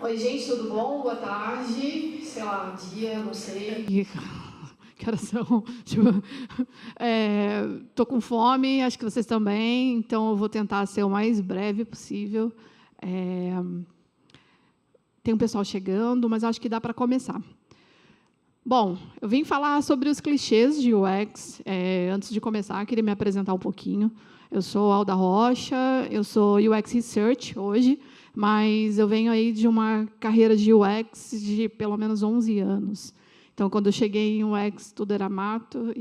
Oi, gente, tudo bom? Boa tarde. Sei lá, dia, não sei. Que horas são? Estou com fome, acho que vocês também, então eu vou tentar ser o mais breve possível. Tem um pessoal chegando, mas acho que dá para começar. Bom, eu vim falar sobre os clichês de UX. Antes de começar, queria me apresentar um pouquinho. Eu sou Alda Rocha, eu sou UX Research hoje, mas eu venho aí de uma carreira de UX de pelo menos 11 anos. Então, quando eu cheguei em UX, tudo era mato,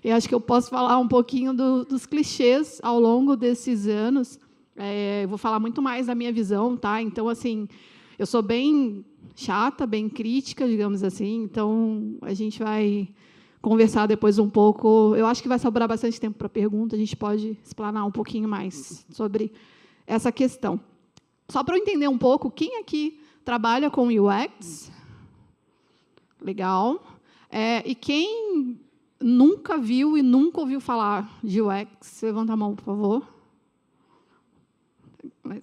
e acho que eu posso falar um pouquinho dos clichês ao longo desses anos. Eu vou falar muito mais da minha visão, tá? Então, assim, eu sou bem chata, bem crítica, digamos assim, então a gente vai conversar depois um pouco. Eu acho que vai sobrar bastante tempo para pergunta, a gente pode explanar um pouquinho mais sobre essa questão. Só para eu entender um pouco, quem aqui trabalha com UX? Legal. E quem nunca viu e nunca ouviu falar de UX? Levanta a mão, por favor. Mais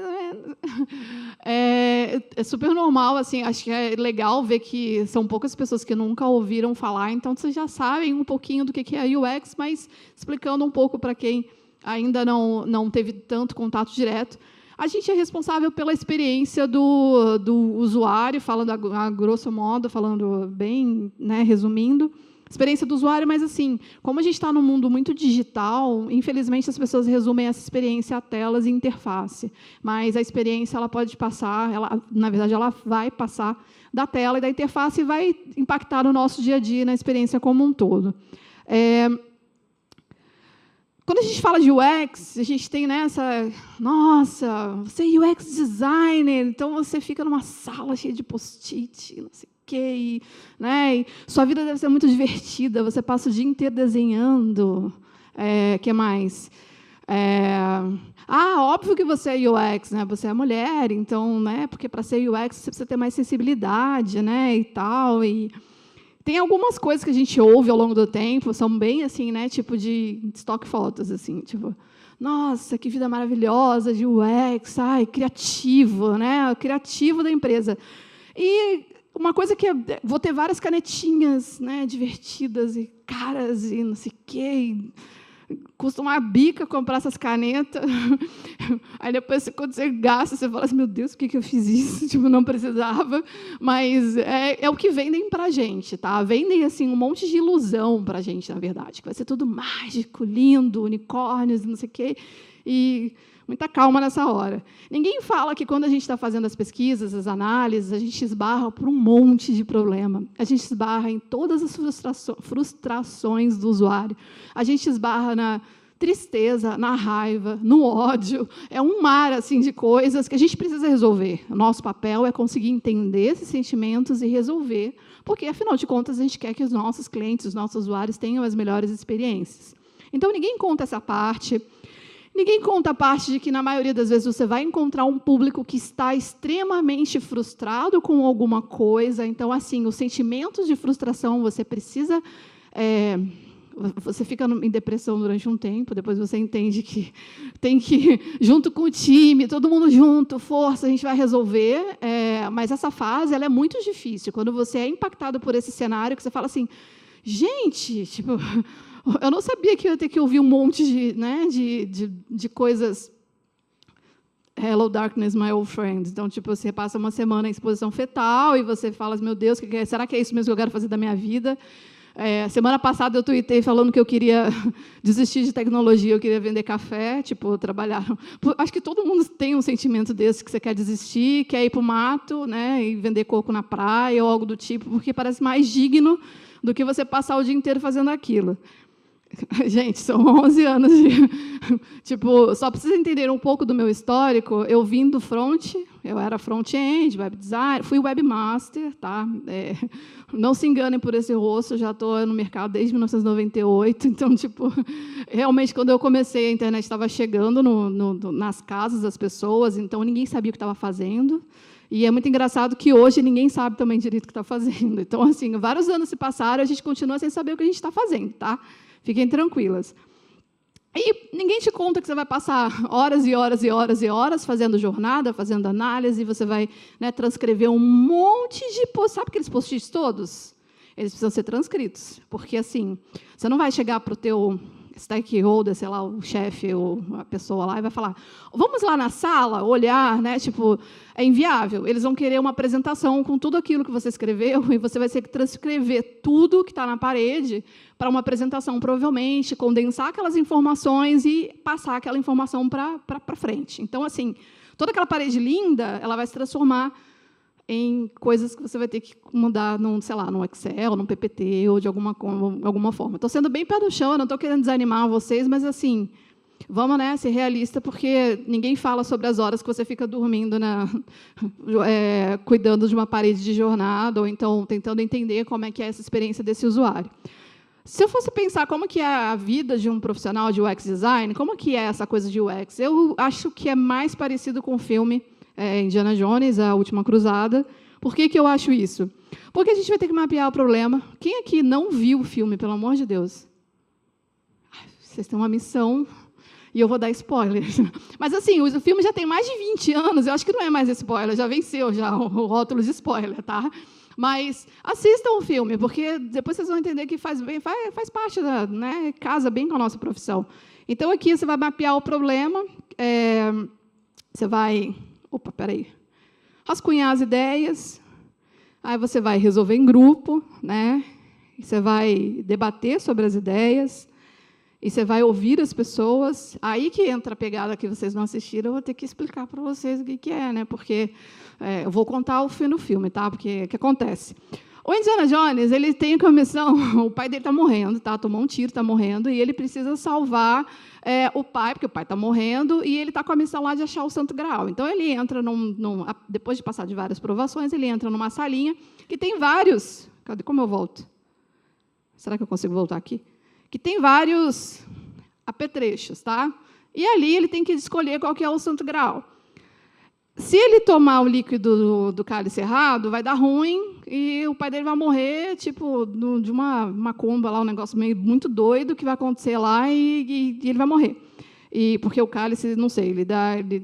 ou menos. É super normal, assim, acho que é legal ver que são poucas pessoas que nunca ouviram falar, então vocês já sabem um pouquinho do que é UX, mas explicando um pouco para quem ainda não teve tanto contato direto. A gente é responsável pela experiência do usuário, falando a grosso modo, falando bem, né, resumindo, experiência do usuário, mas, assim, como a gente está num mundo muito digital, infelizmente, as pessoas resumem essa experiência a telas e interface, mas a experiência ela pode passar, na verdade, ela vai passar da tela e da interface e vai impactar no nosso dia a dia, na experiência como um todo. Quando a gente fala de UX, a gente tem nessa, nossa, você é UX designer, então você fica numa sala cheia de post-it, não sei o quê, né? E sua vida deve ser muito divertida, você passa o dia inteiro desenhando. Que mais? Óbvio que você é UX, né? Você é mulher, então, né? Porque para ser UX você precisa ter mais sensibilidade, né? E tal. E tem algumas coisas que a gente ouve ao longo do tempo, são bem assim, né, tipo de stock photos, assim, tipo, nossa, que vida maravilhosa de UX, criativo, né, criativo da empresa. E uma coisa que vou ter várias canetinhas, né, divertidas e caras e não sei o quê. Custa uma bica comprar essas canetas. Aí depois, quando você gasta, você fala assim, meu Deus, por que eu fiz isso? Tipo, não precisava. Mas é o que vendem para a gente, tá? Vendem assim, um monte de ilusão para a gente, na verdade, que vai ser tudo mágico, lindo, unicórnios, não sei o quê. E muita calma nessa hora. Ninguém fala que, quando a gente está fazendo as pesquisas, as análises, a gente esbarra por um monte de problema. A gente esbarra em todas as frustrações do usuário. A gente esbarra na tristeza, na raiva, no ódio. É um mar assim, de coisas que a gente precisa resolver. O nosso papel é conseguir entender esses sentimentos e resolver, porque, afinal de contas, a gente quer que os nossos clientes, os nossos usuários, tenham as melhores experiências. Então, ninguém conta essa parte. Ninguém conta a parte de que, na maioria das vezes, você vai encontrar um público que está extremamente frustrado com alguma coisa. Então, assim, os sentimentos de frustração, você precisa... você fica em depressão durante um tempo, depois você entende que tem que, junto com o time, todo mundo junto, força, a gente vai resolver. Mas essa fase ela é muito difícil. Quando você é impactado por esse cenário, que você fala assim, gente, tipo... Eu não sabia que eu ia ter que ouvir um monte de coisas. Hello, darkness, my old friend. Então, tipo, você passa uma semana em exposição fetal e você fala, meu Deus, será que é isso mesmo que eu quero fazer da minha vida? Semana passada eu tuitei falando que eu queria desistir de tecnologia, eu queria vender café, tipo, trabalhar. Acho que todo mundo tem um sentimento desse, que você quer desistir, quer ir para o mato, né, e vender coco na praia ou algo do tipo, porque parece mais digno do que você passar o dia inteiro fazendo aquilo. Gente, são 11 anos de... Tipo, só para vocês entenderem um pouco do meu histórico, eu vim do front, eu era front-end, web designer, fui webmaster, tá? Não se enganem por esse rosto, já estou no mercado desde 1998, então, tipo, realmente, quando eu comecei, a internet estava chegando nas casas das pessoas, então ninguém sabia o que estava fazendo. E é muito engraçado que hoje ninguém sabe também direito o que está fazendo. Então, assim, vários anos se passaram, a gente continua sem saber o que a gente está fazendo, tá? Fiquem tranquilas. E ninguém te conta que você vai passar horas e horas e horas e horas fazendo jornada, fazendo análise, você vai, né, transcrever um monte de posts. Sabe aqueles post-its todos? Eles precisam ser transcritos, porque assim, você não vai chegar para o teu stakeholder, sei lá, o chefe ou a pessoa lá, e vai falar, vamos lá na sala, olhar, né? Tipo, é inviável. Eles vão querer uma apresentação com tudo aquilo que você escreveu, e você vai ter que transcrever tudo que está na parede para uma apresentação, provavelmente, condensar aquelas informações e passar aquela informação para frente. Então, assim, toda aquela parede linda, ela vai se transformar em coisas que você vai ter que mudar, sei lá, no Excel, no PPT, ou de alguma forma. Estou sendo bem pé no chão, não estou querendo desanimar vocês, mas, assim, vamos, né, ser realista, porque ninguém fala sobre as horas que você fica dormindo, cuidando de uma parede de jornada, ou então tentando entender como é que é essa experiência desse usuário. Se eu fosse pensar como que é a vida de um profissional de UX design, como que é essa coisa de UX, eu acho que é mais parecido com o filme Indiana Jones, A Última Cruzada. Por que eu acho isso? Porque a gente vai ter que mapear o problema. Quem aqui não viu o filme, pelo amor de Deus? Vocês têm uma missão, e eu vou dar spoiler. Mas, assim, o filme já tem mais de 20 anos, eu acho que não é mais spoiler, já venceu já o rótulo de spoiler, tá? Mas assistam o filme, porque depois vocês vão entender que faz parte né, casa bem com a nossa profissão. Então, aqui você vai mapear o problema, você vai... Opa, peraí. Rascunhar as ideias, aí você vai resolver em grupo, né? E você vai debater sobre as ideias, e você vai ouvir as pessoas. Aí que entra a pegada que vocês não assistiram, eu vou ter que explicar para vocês o que é, né? Porque eu vou contar o fim do filme, tá? Porque o que acontece? O Indiana Jones, ele tem como missão, o pai dele está morrendo, tá? Tomou um tiro, está morrendo, e ele precisa salvar o pai, porque o pai está morrendo, e ele está com a missão lá de achar o Santo Graal. Então, ele entra, depois de passar de várias provações, ele entra numa salinha que tem vários... Cadê? Como eu volto? Será que eu consigo voltar aqui? Que tem vários apetrechos, tá? E ali ele tem que escolher qual que é o Santo Graal. Se ele tomar o líquido do cálice errado, vai dar ruim e o pai dele vai morrer, tipo, de uma macumba lá, um negócio meio muito doido que vai acontecer lá e ele vai morrer. Porque o cálice, não sei, ele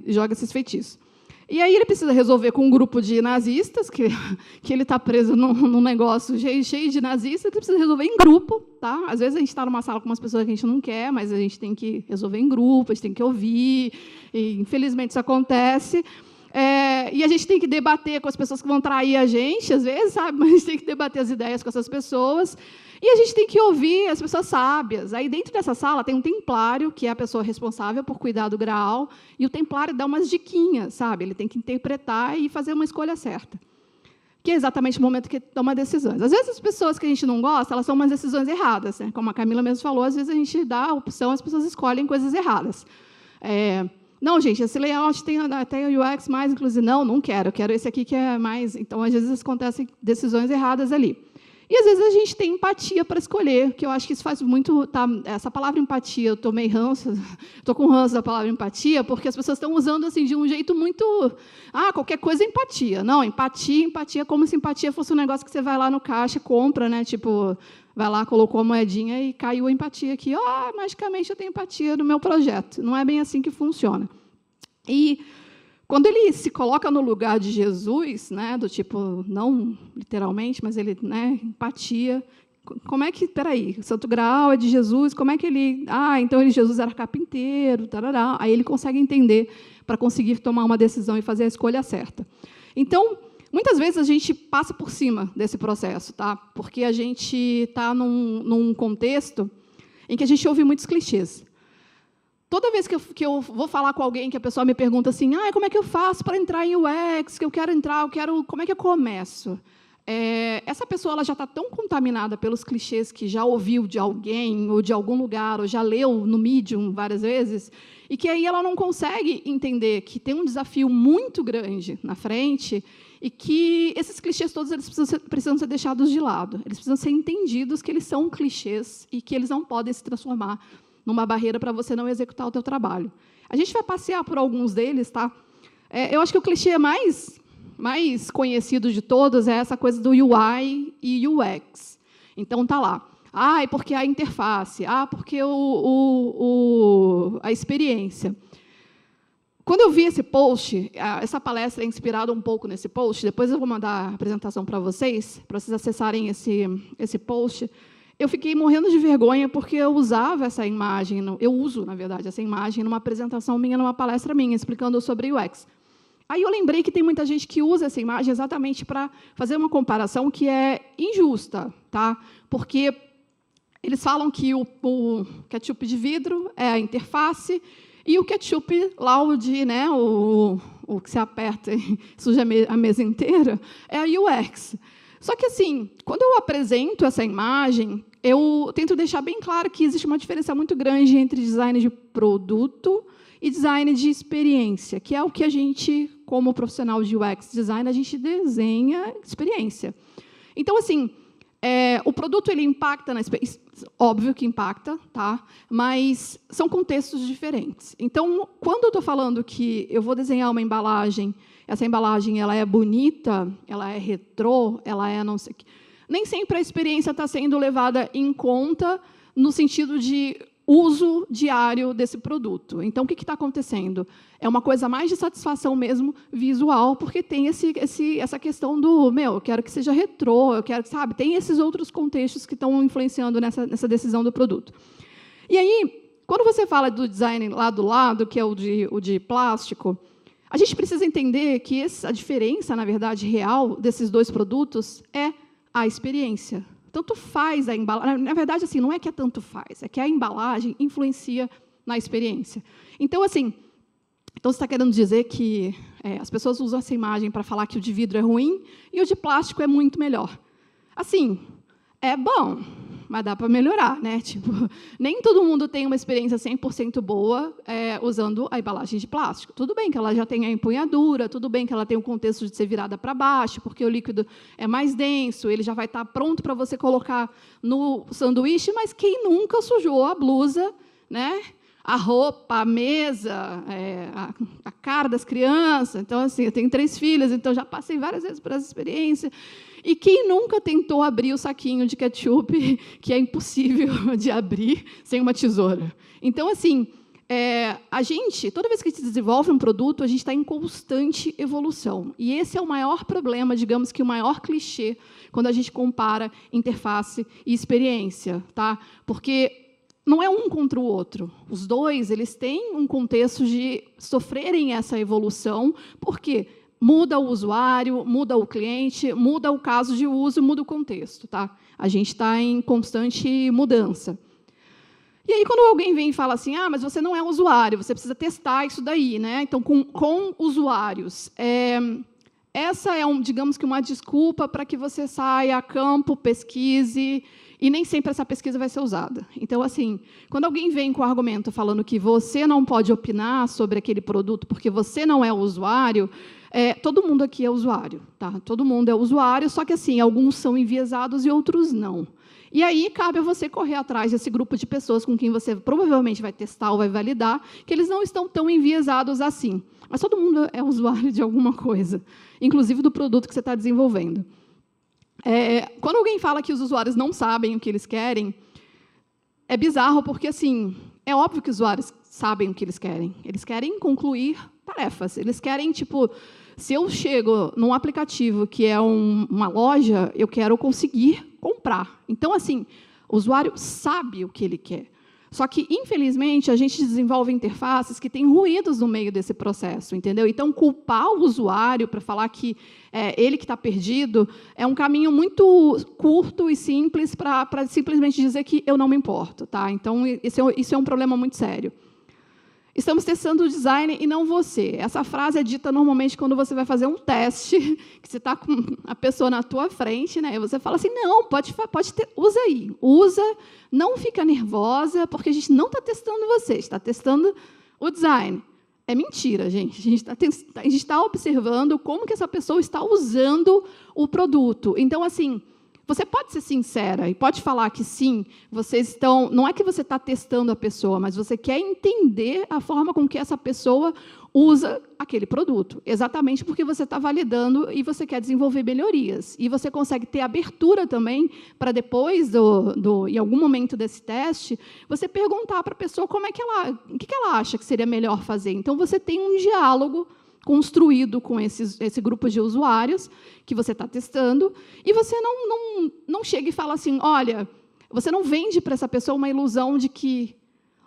joga esses feitiços. E aí ele precisa resolver com um grupo de nazistas, que ele está preso num negócio cheio de nazistas, ele precisa resolver em grupo, tá? Às vezes a gente está numa sala com umas pessoas que a gente não quer, mas a gente tem que resolver em grupo, a gente tem que ouvir, e infelizmente isso acontece. E a gente tem que debater com as pessoas que vão trair a gente, às vezes, sabe? Mas a gente tem que debater as ideias com essas pessoas. E a gente tem que ouvir as pessoas sábias. Aí, dentro dessa sala, tem um templário, que é a pessoa responsável por cuidar do Graal, e o templário dá umas diquinhas, sabe? Ele tem que interpretar e fazer uma escolha certa, que é exatamente o momento que toma decisões. Às vezes, as pessoas que a gente não gosta, elas tomam decisões erradas, né? Como a Camila mesmo falou, às vezes a gente dá a opção, as pessoas escolhem coisas erradas. Não, gente, esse layout tem até o UX mais inclusive. Não quero, eu quero esse aqui que é mais... Então, às vezes, acontecem decisões erradas ali. E, às vezes, a gente tem empatia para escolher, que eu acho que isso faz muito... Tá, essa palavra empatia, eu tomei ranço, estou com ranço da palavra empatia, porque as pessoas estão usando assim, de um jeito muito... qualquer coisa é empatia. Não, empatia, como se empatia fosse um negócio que você vai lá no caixa, compra, né? Tipo, vai lá, colocou a moedinha e caiu a empatia aqui. Magicamente eu tenho empatia no meu projeto. Não é bem assim que funciona. E... quando ele se coloca no lugar de Jesus, né, do tipo, não literalmente, mas ele, né, empatia, como é que, peraí, o Santo Graal é de Jesus, como é que ele... então Jesus era carpinteiro, tarará. Aí ele consegue entender para conseguir tomar uma decisão e fazer a escolha certa. Então, muitas vezes a gente passa por cima desse processo, tá? Porque a gente está num contexto em que a gente ouve muitos clichês. Toda vez que eu vou falar com alguém, que a pessoa me pergunta assim, como é que eu faço para entrar em UX, que eu quero entrar, como é que eu começo? Essa pessoa ela já está tão contaminada pelos clichês que já ouviu de alguém, ou de algum lugar, ou já leu no Medium várias vezes, e que aí ela não consegue entender que tem um desafio muito grande na frente e que esses clichês todos eles precisam ser deixados de lado. Eles precisam ser entendidos que eles são clichês e que eles não podem se transformar numa barreira para você não executar o teu trabalho. A gente vai passear por alguns deles, tá? Eu acho que o clichê mais conhecido de todos é essa coisa do UI e UX. Então, tá lá. Ah, porque a interface. Ah, porque a experiência. Quando eu vi esse post, essa palestra é inspirada um pouco nesse post, depois eu vou mandar a apresentação para vocês acessarem esse post. Eu fiquei morrendo de vergonha, porque eu usava essa imagem, eu uso, na verdade, essa imagem numa apresentação minha, numa palestra minha, explicando sobre UX. Aí eu lembrei que tem muita gente que usa essa imagem exatamente para fazer uma comparação que é injusta, tá? Porque eles falam que o ketchup de vidro é a interface, e o ketchup loud, né, o que se aperta e suja a mesa inteira, é a UX. Só que, assim, quando eu apresento essa imagem, eu tento deixar bem claro que existe uma diferença muito grande entre design de produto e design de experiência, que é o que a gente, como profissional de UX design, a gente desenha experiência. Então, assim, o produto ele impacta na experiência, óbvio que impacta, tá? Mas são contextos diferentes. Então, quando eu estou falando que eu vou desenhar uma embalagem, essa embalagem ela é bonita, ela é retrô, ela é não sei o quê, nem sempre a experiência está sendo levada em conta no sentido de uso diário desse produto. Então, o que está acontecendo? É uma coisa mais de satisfação mesmo visual, porque tem essa questão do, eu quero que seja retrô, eu quero, sabe, tem esses outros contextos que estão influenciando nessa decisão do produto. E aí, quando você fala do design lá do lado, que é o de plástico, a gente precisa entender que a diferença, na verdade, real desses dois produtos é a experiência. Tanto faz a embalagem. Na verdade, assim, não é que tanto faz, é que a embalagem influencia na experiência. Então, assim, você está querendo dizer que as pessoas usam essa imagem para falar que o de vidro é ruim e o de plástico é muito melhor. Assim, é bom, mas dá para melhorar, né? Tipo, nem todo mundo tem uma experiência 100% boa usando a embalagem de plástico. Tudo bem que ela já tem a empunhadura, tudo bem que ela tem o contexto de ser virada para baixo, porque o líquido é mais denso, ele já vai estar pronto para você colocar no sanduíche, mas quem nunca sujou a blusa, né? A roupa, a mesa, a cara das crianças. Então, assim, eu tenho 3 filhas, então já passei várias vezes por essa experiência. E quem nunca tentou abrir o saquinho de ketchup, que é impossível de abrir sem uma tesoura? Então, assim, a gente, toda vez que a gente desenvolve um produto, a gente está em constante evolução. E esse é o maior problema, digamos que o maior clichê, quando a gente compara interface e experiência, tá? Porque não é um contra o outro. Os dois eles têm um contexto de sofrerem essa evolução, porque muda o usuário, muda o cliente, muda o caso de uso, muda o contexto. Tá? A gente está em constante mudança. E aí, quando alguém vem e fala assim, mas você não é usuário, você precisa testar isso daí, né? Então, com usuários. Essa é, digamos que, uma desculpa para que você saia a campo, pesquise, e nem sempre essa pesquisa vai ser usada. Então, assim, quando alguém vem com o argumento falando que você não pode opinar sobre aquele produto porque você não é usuário, todo mundo aqui é usuário. Tá? Todo mundo é usuário, só que assim, alguns são enviesados e outros não. E aí cabe a você correr atrás desse grupo de pessoas com quem você provavelmente vai testar ou vai validar, que eles não estão tão enviesados assim. Mas todo mundo é usuário de alguma coisa, inclusive do produto que você está desenvolvendo. Quando alguém fala que os usuários não sabem o que eles querem, é bizarro, porque assim, é óbvio que os usuários sabem o que eles querem. Eles querem concluir tarefas. Eles querem, tipo, se eu chego num aplicativo que é uma loja, eu quero conseguir comprar. Então, assim, o usuário sabe o que ele quer. Só que, infelizmente, a gente desenvolve interfaces que têm ruídos no meio desse processo, entendeu? Então, culpar o usuário para falar que ele que está perdido é um caminho muito curto e simples para simplesmente dizer que eu não me importo. Tá? Então, isso é um problema muito sério. Estamos testando o design e não você. Essa frase é dita normalmente quando você vai fazer um teste, que você está com a pessoa na tua frente, né? E você fala assim, não, pode ter, usa aí, usa, não fica nervosa, porque a gente não está testando você, está testando o design. É mentira, gente. A gente está observando como que essa pessoa está usando o produto. Então, assim, você pode ser sincera e pode falar que sim, vocês estão... Não é que você está testando a pessoa, mas você quer entender a forma com que essa pessoa usa aquele produto, exatamente porque você está validando e você quer desenvolver melhorias. E você consegue ter abertura também para depois, em algum momento desse teste, você perguntar para a pessoa como é que o que ela acha que seria melhor fazer. Então, você tem um diálogo construído com esse grupo de usuários que você está testando, e você não chega e fala assim, olha, você não vende para essa pessoa uma ilusão de que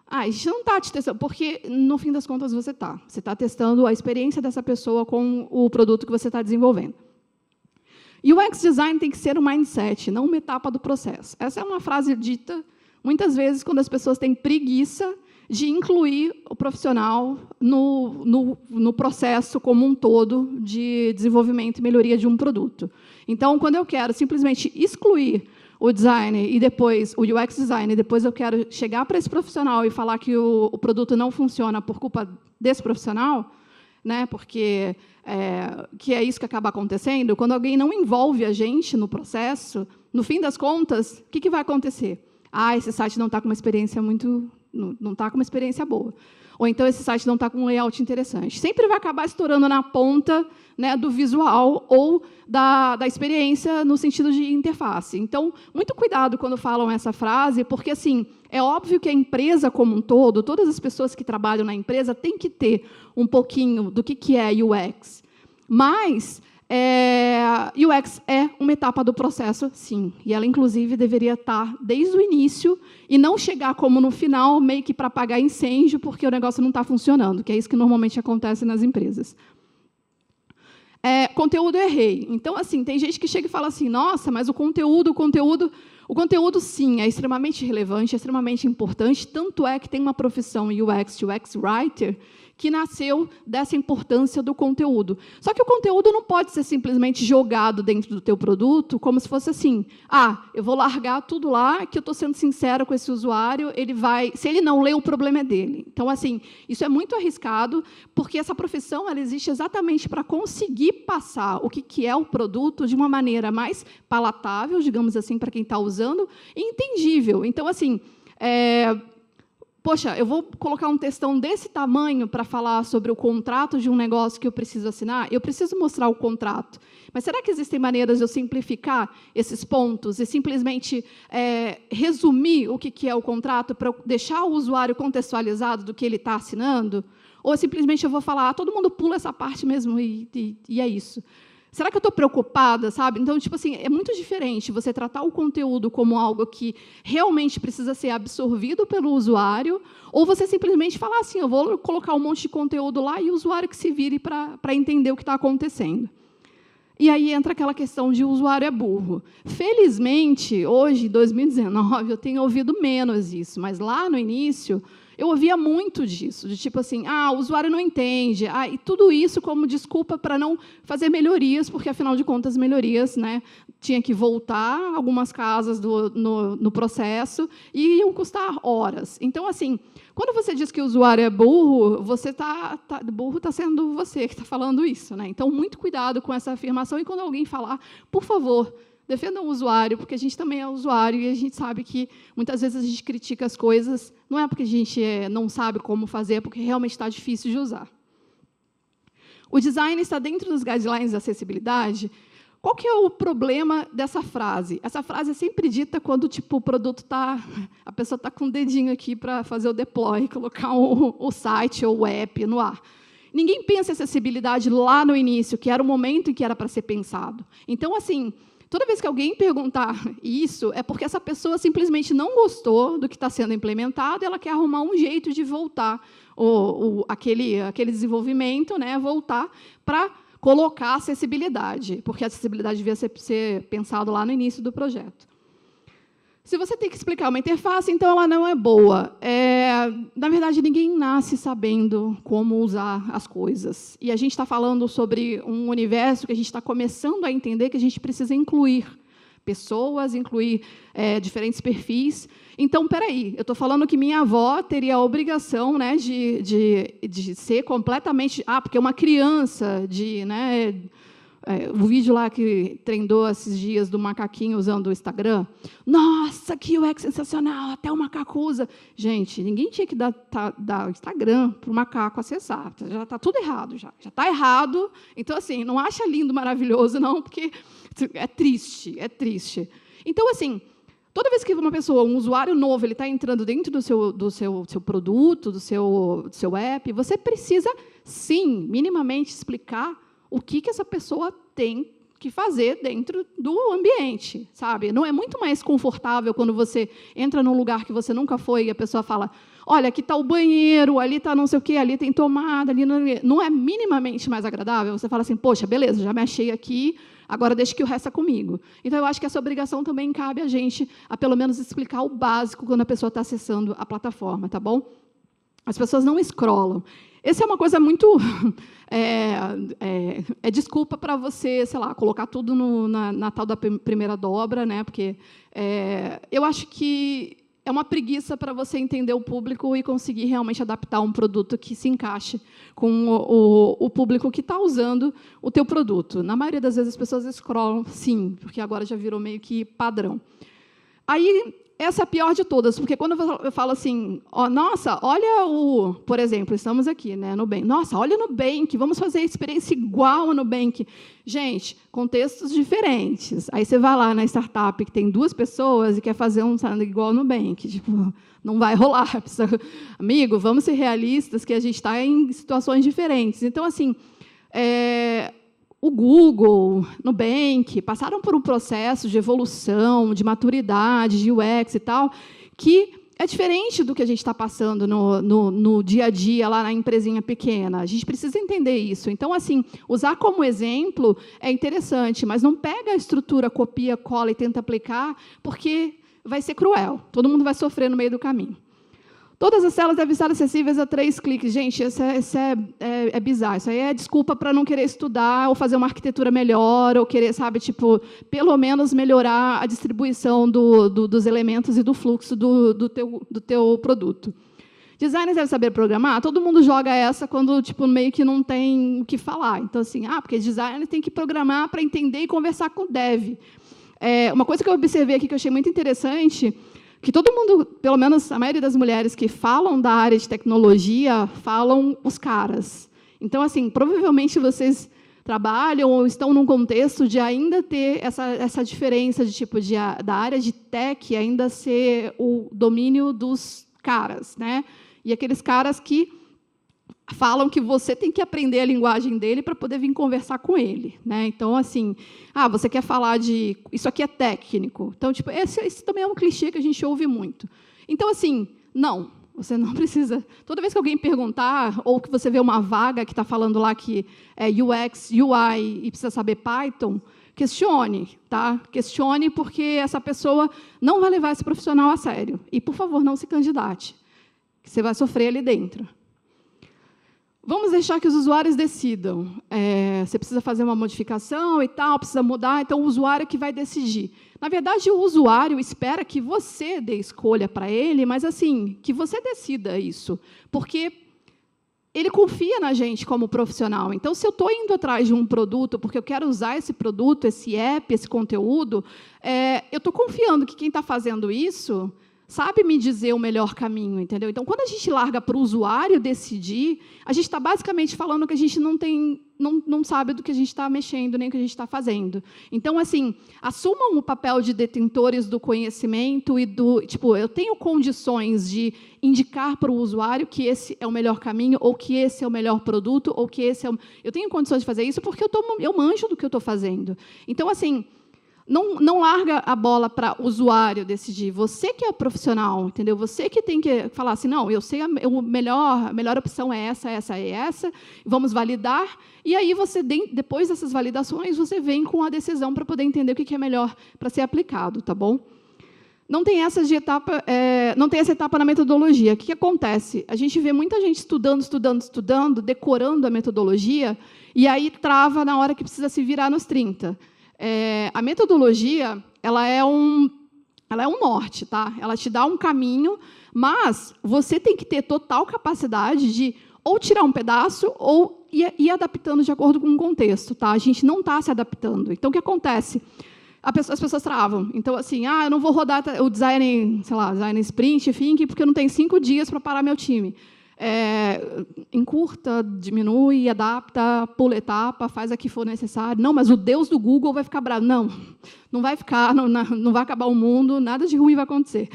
a gente não está te testando, porque, no fim das contas, você está. Você está testando a experiência dessa pessoa com o produto que você está desenvolvendo. E o UX Design tem que ser um mindset, não uma etapa do processo. Essa é uma frase dita muitas vezes quando as pessoas têm preguiça de incluir o profissional no processo como um todo de desenvolvimento e melhoria de um produto. Então, quando eu quero simplesmente excluir o design e depois o UX design, e depois eu quero chegar para esse profissional e falar que o produto não funciona por culpa desse profissional, né, porque que é isso que acaba acontecendo, quando alguém não envolve a gente no processo, no fim das contas, o que vai acontecer? Esse site não está com uma experiência não está com uma experiência boa. Ou então esse site não está com um layout interessante. Sempre vai acabar estourando na ponta, né, do visual ou da experiência no sentido de interface. Então, muito cuidado quando falam essa frase, porque assim, é óbvio que a empresa como um todo, todas as pessoas que trabalham na empresa têm que ter um pouquinho do que é UX. Mas UX é uma etapa do processo, sim. E ela, inclusive, deveria estar desde o início e não chegar como no final, meio que para apagar incêndio, porque o negócio não está funcionando, que é isso que normalmente acontece nas empresas. Conteúdo, errei. Então, assim, tem gente que chega e fala assim, nossa, mas o conteúdo, sim, é extremamente relevante, é extremamente importante, tanto é que tem uma profissão UX Writer, que nasceu dessa importância do conteúdo. Só que o conteúdo não pode ser simplesmente jogado dentro do teu produto como se fosse assim, eu vou largar tudo lá, que eu estou sendo sincero com esse usuário, se ele não lê, o problema é dele. Então, assim, isso é muito arriscado, porque essa profissão ela existe exatamente para conseguir passar o que é o produto de uma maneira mais palatável, digamos assim, para quem está usando, e entendível. Então, assim, poxa, eu vou colocar um textão desse tamanho para falar sobre o contrato de um negócio que eu preciso assinar? Eu preciso mostrar o contrato. Mas será que existem maneiras de eu simplificar esses pontos e simplesmente resumir o que é o contrato para deixar o usuário contextualizado do que ele está assinando? Ou simplesmente eu vou falar, todo mundo pula essa parte mesmo e é isso? Será que eu estou preocupada, sabe? Então, tipo assim, é muito diferente você tratar o conteúdo como algo que realmente precisa ser absorvido pelo usuário, ou você simplesmente falar assim, eu vou colocar um monte de conteúdo lá e o usuário que se vire para entender o que está acontecendo. E aí entra aquela questão de o usuário é burro. Felizmente, hoje, em 2019, eu tenho ouvido menos isso, mas lá no início eu ouvia muito disso, de tipo assim, o usuário não entende, e tudo isso como desculpa para não fazer melhorias, porque, afinal de contas, melhorias, né, tinha que voltar algumas casas no processo e iam custar horas. Então, assim, quando você diz que o usuário é burro, burro está sendo você que está falando isso, né? Então, muito cuidado com essa afirmação, e quando alguém falar, por favor, defendam o usuário, porque a gente também é usuário e a gente sabe que, muitas vezes, a gente critica as coisas, não é porque a gente não sabe como fazer, é porque realmente está difícil de usar. O design está dentro dos guidelines de acessibilidade. Qual que é o problema dessa frase? Essa frase é sempre dita quando tipo, o produto a pessoa está com o dedinho aqui para fazer o deploy, colocar o site ou o app no ar. Ninguém pensa em acessibilidade lá no início, que era o momento em que era para ser pensado. Então, assim, toda vez que alguém perguntar isso, é porque essa pessoa simplesmente não gostou do que está sendo implementado, e ela quer arrumar um jeito de voltar aquele desenvolvimento, né, voltar para colocar acessibilidade, porque a acessibilidade devia ser pensado lá no início do projeto. Se você tem que explicar uma interface, então ela não é boa. Na verdade, ninguém nasce sabendo como usar as coisas. E a gente está falando sobre um universo que a gente está começando a entender que a gente precisa incluir pessoas, incluir diferentes perfis. Então, espera aí, eu estou falando que minha avó teria a obrigação, né, de ser completamente... porque uma criança o vídeo lá que trendou esses dias do macaquinho usando o Instagram. Nossa, que UX sensacional, até o macaco usa. Gente, ninguém tinha que dar o Instagram para o macaco acessar. Já está tudo errado, já está errado. Então, assim, não acha lindo, maravilhoso, não, porque é triste, é triste. Então, assim, toda vez que uma pessoa, um usuário novo, ele está entrando dentro do seu produto, do seu app, você precisa, sim, minimamente explicar o que essa pessoa tem que fazer dentro do ambiente, sabe? Não é muito mais confortável quando você entra num lugar que você nunca foi e a pessoa fala, olha, aqui está o banheiro, ali está não sei o quê, ali tem tomada, ali não é minimamente mais agradável? Você fala assim, poxa, beleza, já me achei aqui, agora deixa que o resto é comigo. Então, eu acho que essa obrigação também cabe a gente, a pelo menos explicar o básico quando a pessoa está acessando a plataforma, tá bom? As pessoas não scrollam. Essa é uma coisa muito... É desculpa para você, sei lá, colocar tudo na tal da primeira dobra, né? Porque eu acho que é uma preguiça para você entender o público e conseguir realmente adaptar um produto que se encaixe com o público que está usando o teu produto. Na maioria das vezes, as pessoas scrollam, sim, porque agora já virou meio que padrão. Aí, essa é a pior de todas, porque quando eu falo assim, nossa, olha por exemplo, estamos aqui, né, Nubank. Nossa, olha o Nubank, vamos fazer a experiência igual ao Nubank. Gente, contextos diferentes. Aí você vai lá na startup que tem 2 pessoas e quer fazer igual ao Nubank. Tipo, não vai rolar. Amigo, vamos ser realistas, que a gente está em situações diferentes. Então, assim, o Google, Nubank, passaram por um processo de evolução, de maturidade, de UX e tal, que é diferente do que a gente está passando no dia a dia, lá na empresinha pequena. A gente precisa entender isso. Então, assim, usar como exemplo é interessante, mas não pega a estrutura, copia, cola e tenta aplicar, porque vai ser cruel. Todo mundo vai sofrer no meio do caminho. Todas as telas devem estar acessíveis a 3 cliques. Gente, isso é bizarro. Isso aí é desculpa para não querer estudar ou fazer uma arquitetura melhor, ou querer, sabe, tipo, pelo menos melhorar a distribuição dos elementos e do fluxo do teu produto. Designers devem saber programar? Todo mundo joga essa quando tipo, meio que não tem o que falar. Então, assim, porque designer tem que programar para entender e conversar com o dev. Uma coisa que eu observei aqui que eu achei muito interessante, que todo mundo, pelo menos a maioria das mulheres que falam da área de tecnologia, falam os caras. Então, assim, provavelmente vocês trabalham ou estão num contexto de ainda ter essa diferença de tipo da área de tech ainda ser o domínio dos caras, né? E aqueles caras que falam que você tem que aprender a linguagem dele para poder vir conversar com ele, né? Então, assim, você quer falar de... Isso aqui é técnico. Então, tipo, esse também é um clichê que a gente ouve muito. Então, assim, não, você não precisa... Toda vez que alguém perguntar, ou que você vê uma vaga que está falando lá que é UX, UI e precisa saber Python, questione, tá? Questione, porque essa pessoa não vai levar esse profissional a sério. E, por favor, não se candidate, que você vai sofrer ali dentro. Vamos deixar que os usuários decidam. Você precisa fazer uma modificação e tal, precisa mudar, então o usuário que vai decidir. Na verdade, o usuário espera que você dê escolha para ele, mas assim, que você decida isso, porque ele confia na gente como profissional. Então, se eu estou indo atrás de um produto, porque eu quero usar esse produto, esse app, esse conteúdo, eu estou confiando que quem está fazendo isso sabe me dizer o melhor caminho, entendeu? Então, quando a gente larga para o usuário decidir, a gente está basicamente falando que a gente não sabe do que a gente está mexendo, nem o que a gente está fazendo. Então, assim, assumam o papel de detentores do conhecimento e tipo, eu tenho condições de indicar para o usuário que esse é o melhor caminho, ou que esse é o melhor produto, ou que esse é eu tenho condições de fazer isso porque eu manjo do que eu estou fazendo. Então, assim, não larga a bola para o usuário decidir. Você que é profissional, entendeu? Você que tem que falar assim, não, eu sei a melhor opção é essa e essa, vamos validar, e aí você, depois dessas validações, você vem com a decisão para poder entender o que é melhor para ser aplicado, tá bom? Não tem essa etapa na metodologia. O que acontece? A gente vê muita gente estudando, decorando a metodologia, e aí trava na hora que precisa se virar nos 30. A metodologia ela é um norte, tá? Ela te dá um caminho, mas você tem que ter total capacidade de ou tirar um pedaço ou ir adaptando de acordo com o contexto, tá? A gente não está se adaptando. Então, o que acontece? As pessoas travam. Então, assim, eu não vou rodar o design, sei lá, design sprint, think, porque eu não tenho 5 dias para parar meu time. Encurta, diminui, adapta, pula etapa, faz a que for necessário. Não, mas o Deus do Google vai ficar bravo. Não, não vai ficar, não vai acabar o mundo, nada de ruim vai acontecer.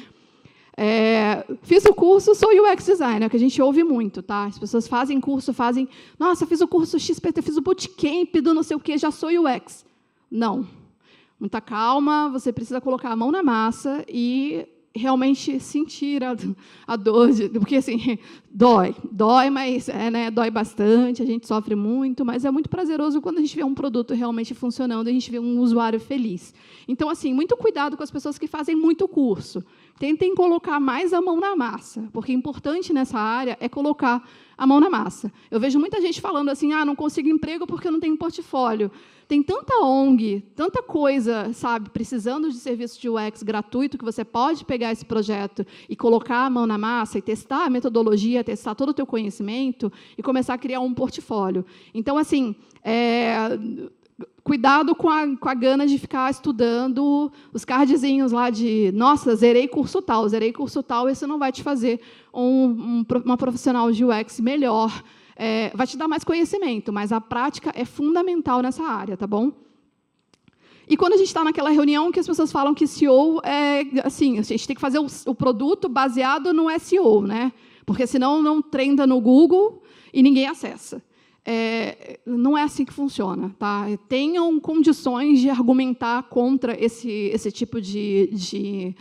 Fiz o curso, sou UX designer, que a gente ouve muito, tá? As pessoas fazem curso, nossa, fiz o curso XPT, fiz o bootcamp do não sei o quê, já sou UX. Não. Muita calma, você precisa colocar a mão na massa e realmente sentir a dor, porque assim, dói, mas dói bastante, a gente sofre muito, mas é muito prazeroso quando a gente vê um produto realmente funcionando, a gente vê um usuário feliz. Então, assim, muito cuidado com as pessoas que fazem muito curso. Tentem colocar mais a mão na massa, porque importante nessa área é colocar a mão na massa. Eu vejo muita gente falando assim, não consigo emprego porque eu não tenho portfólio. Tem tanta ONG, tanta coisa, sabe, precisando de serviço de UX gratuito, que você pode pegar esse projeto e colocar a mão na massa e testar a metodologia, testar todo o teu conhecimento e começar a criar um portfólio. Então, assim, cuidado com a gana de ficar estudando os cardzinhos lá de, nossa, zerei curso tal, isso não vai te fazer uma profissional de UX melhor. Vai te dar mais conhecimento, mas a prática é fundamental nessa área, tá bom? E quando a gente está naquela reunião que as pessoas falam que SEO assim, a gente tem que fazer o produto baseado no SEO, né? Porque senão não trenda no Google e ninguém acessa. Não é assim que funciona, tá? Tenham condições de argumentar contra esse tipo de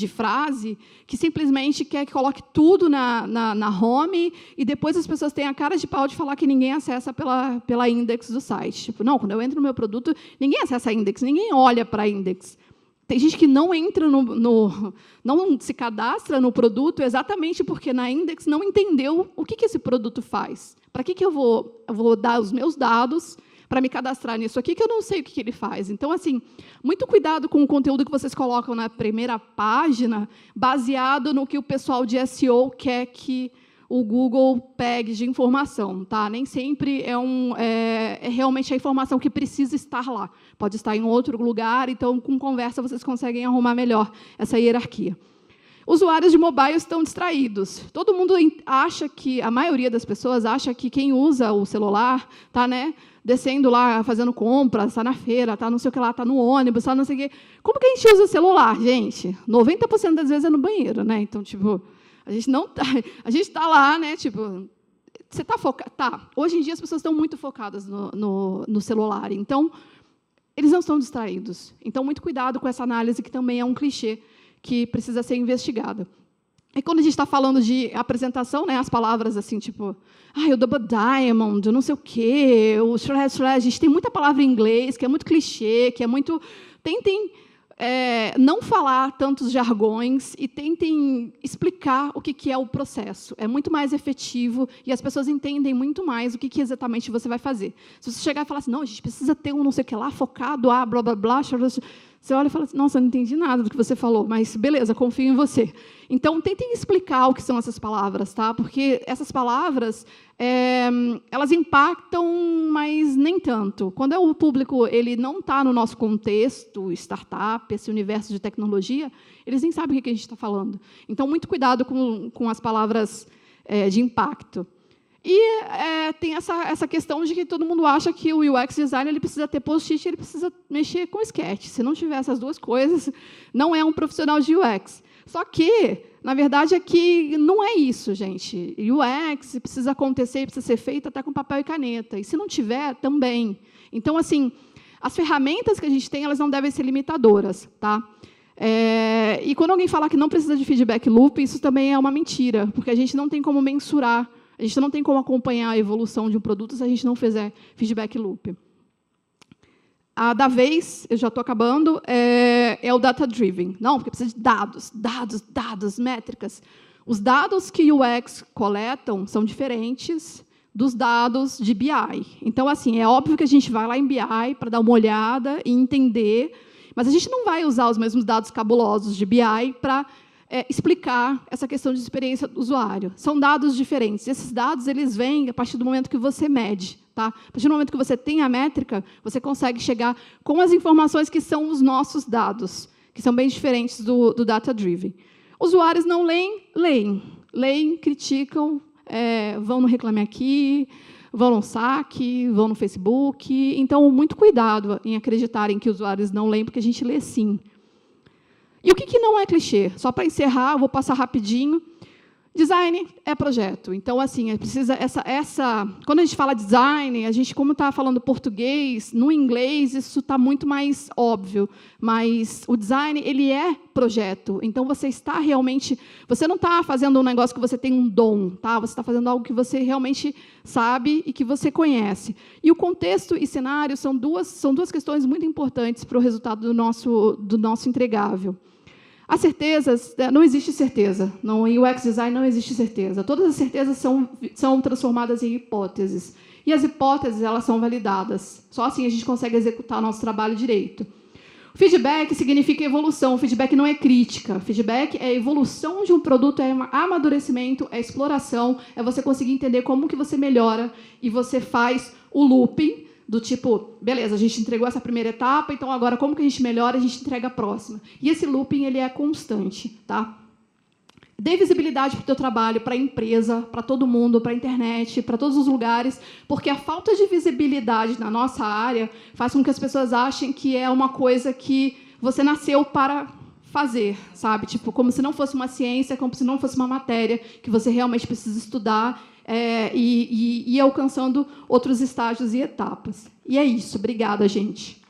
frase que simplesmente quer que coloque tudo na home e depois as pessoas têm a cara de pau de falar que ninguém acessa pela index do site. Tipo, não, quando eu entro no meu produto, ninguém acessa a index, ninguém olha para a index. Tem gente que não entra não se cadastra no produto exatamente porque na index não entendeu o que esse produto faz. Para que eu vou dar os meus dados para me cadastrar nisso aqui, que eu não sei o que ele faz. Então, assim, muito cuidado com o conteúdo que vocês colocam na primeira página, baseado no que o pessoal de SEO quer que o Google pegue de informação, tá? Nem sempre é realmente a informação que precisa estar lá. Pode estar em outro lugar, então, com conversa, vocês conseguem arrumar melhor essa hierarquia. Usuários de mobile estão distraídos. Todo mundo acha que, a maioria das pessoas acha que quem usa o celular está, descendo lá, fazendo compras, está na feira, está não sei o que lá, está no ônibus, está não sei o quê. Como que a gente usa o celular, gente? 90% das vezes é no banheiro, né? Então, tipo, a gente está lá, tipo, você está focado? Tá. Hoje em dia as pessoas estão muito focadas no celular, então eles não estão distraídos. Então, muito cuidado com essa análise, que também é um clichê que precisa ser investigada. E quando a gente está falando de apresentação, as palavras assim, tipo, o double diamond, não sei o quê, o slash, a gente tem muita palavra em inglês, que é muito clichê, que é muito... Tentem não falar tantos jargões e tentem explicar o que é o processo. É muito mais efetivo e as pessoas entendem muito mais o que exatamente você vai fazer. Se você chegar e falar assim, não, a gente precisa ter um não sei o que lá, focado, blá, blá, blá, você olha e fala assim, nossa, não entendi nada do que você falou, mas beleza, confio em você. Então, tentem explicar o que são essas palavras, tá? Porque essas palavras, elas impactam, mas nem tanto. Quando o público ele não está no nosso contexto, startup, esse universo de tecnologia, eles nem sabem o que a gente está falando. Então, muito cuidado com as palavras de impacto. E tem essa questão de que todo mundo acha que o UX designer ele precisa ter post-it, ele precisa mexer com sketch. Se não tiver essas duas coisas, não é um profissional de UX. Só que, na verdade, é que não é isso, gente. UX precisa acontecer, precisa ser feito até com papel e caneta. E, se não tiver, também. Então, assim, as ferramentas que a gente tem, elas não devem ser limitadoras, tá? E quando alguém falar que não precisa de feedback loop, isso também é uma mentira, porque a gente não tem como mensurar, a gente não tem como acompanhar a evolução de um produto se a gente não fizer feedback loop. A da vez, eu já estou acabando, é o data-driven. Não, porque precisa de dados, métricas. Os dados que o UX coletam são diferentes dos dados de BI. Então, assim, é óbvio que a gente vai lá em BI para dar uma olhada e entender, mas a gente não vai usar os mesmos dados cabulosos de BI para explicar essa questão de experiência do usuário. São dados diferentes. Esses dados eles vêm a partir do momento que você mede. Tá? A partir do momento que você tem a métrica, você consegue chegar com as informações que são os nossos dados, que são bem diferentes do data-driven. Usuários não leem, criticam, vão no Reclame Aqui, vão no saque, vão no Facebook. Então, muito cuidado em acreditarem que usuários não leem, porque a gente lê sim. E o que não é clichê? Só para encerrar, eu vou passar rapidinho. Design é projeto. Então, assim, precisa quando a gente fala design, a gente, como está falando português, no inglês isso está muito mais óbvio. Mas o design ele é projeto. Então, você não está fazendo um negócio que você tem um dom, tá? Você está fazendo algo que você realmente sabe e que você conhece. E o contexto e cenário são duas questões muito importantes para o resultado do nosso entregável. As certezas, não existe certeza. Em UX Design não existe certeza. Todas as certezas são transformadas em hipóteses. E as hipóteses elas são validadas. Só assim a gente consegue executar nosso trabalho direito. O feedback significa evolução. O feedback não é crítica. O feedback é evolução de um produto, é amadurecimento, é exploração, é você conseguir entender como que você melhora e você faz o looping, do tipo, beleza, a gente entregou essa primeira etapa, então agora como que a gente melhora, a gente entrega a próxima. E esse looping ele é constante. Tá? Dê visibilidade para o teu trabalho, para a empresa, para todo mundo, para a internet, para todos os lugares, porque a falta de visibilidade na nossa área faz com que as pessoas achem que é uma coisa que você nasceu para fazer, sabe? Tipo, como se não fosse uma ciência, como se não fosse uma matéria que você realmente precisa estudar e ir alcançando outros estágios e etapas. E é isso. Obrigada, gente.